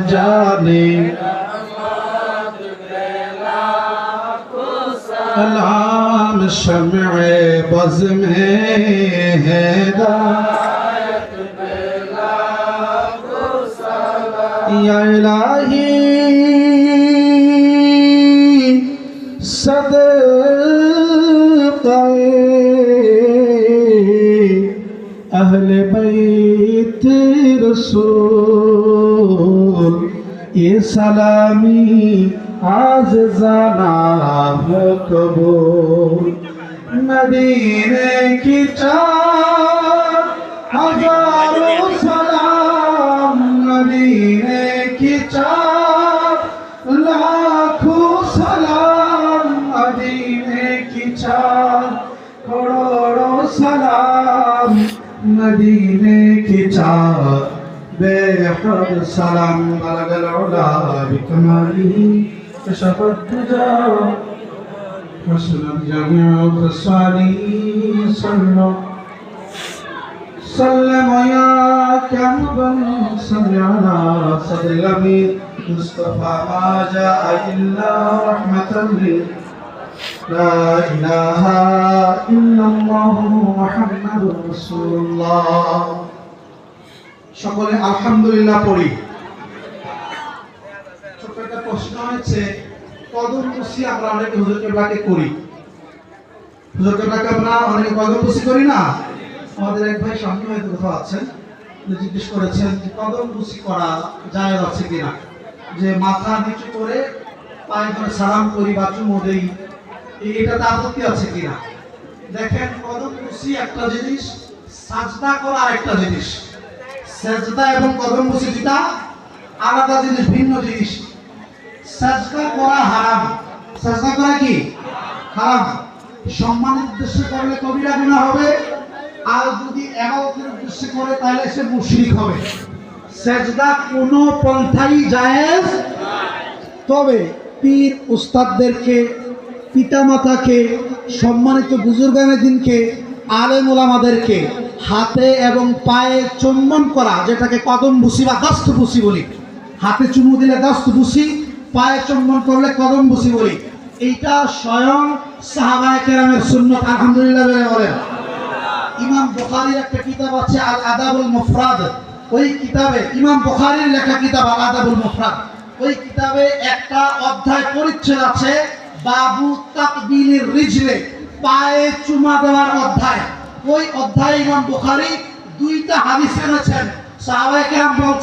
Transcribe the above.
जाने अलाम शम्ए बज़ में हिदायत या इलाही सदक़े अहले बैत रसूल ये सलामी आज़ाना हो कबूल। मदीने की चार हजारों सलाम, मदीने की चार लाखों सलाम, मदीने की चार करोड़ों सलाम, मदीने की चार बेहद सलाम। बलगल उला बिकमालिही कशफत दुजा हसनत जमीउ ख़िसालिही सल्लम या कामबन सल्ली अला सद्रिल अमीन मुस्तफा मा जाअ इल्ला रहमतन लिल ला इलाहा इल्लल्लाहु मुहम्मदुर রাসূলুল্লাহ। সকলে আলহামদুলিল্লাহ পড়ি। ছোট্ট একটা প্রশ্ন হচ্ছে, কদম বুসি আমরা অনেকে হুজুর কেবলাকে করি। হুজুর কেবলাকে আমরা অনেকে কদম বুসি করি না। আমাদের এক ভাই সামনে হয়তো কোথাও আছেন, জিজ্ঞেস করেছেন যে কদম বুসি করা জায়েজ আছে কিনা, যে মাথা নিচু করে পায়ে ধরে সালাম করি বা চুমু দেই, এটাতে আপত্তি আছে কিনা। দেখেন, কদম বুসি একটা জিনিস, সাজদা করা আরেকটা জিনিস। সাজদা এবং কদম বুসি দুটা আলাদা জিনিস, ভিন্ন জিনিস। সাজদা করা হারাম। সাজদা করা কি হারাম। সম্মানের উদ্দেশ্যে করলে কবিরা গুনাহ হবে, আর যদি ইবাদতের উদ্দেশ্যে করে তাহলে সে মুশরিক হবে। সাজদা কোনো পন্থাই জায়েজ। তবে পীর উস্তাদদেরকে, পিতামাতাকে, সম্মানিত বুজুর্গানে দিনকে, আলেম ওলামাদেরকে হাতে এবং পায়ে চুম্বন করা, যেটাকে কদম বুসি বা দস্ত বুসি বলি। হাতে চুমু দিলে দস্ত বুসি, পায়ে চুম্বন করলে কদম বুসি বলি। এইটা স্বয়ং সাহাবায়ে কেরামের সুন্নাত। আলহামদুলিল্লাহ বলেন। ইমাম বুখারীর একটা কিতাব আছে আল আদাবুল মুফরাদ। ওই কিতাবে, ইমাম বুখারীর লেখা কিতাব আল আদাবুল মুফরাদ, ওই কিতাবে একটা অধ্যায় পরিচ্ছেদ আছে বাবু তাকবিলির রিজলে, পায়ে চুমা দেওয়ার অধ্যায়। ওই অধ্যায়ে ইমাম বুখারী দুইটা হাদিস এনেছেন। সাহাবায়ে কেরাম বলছেন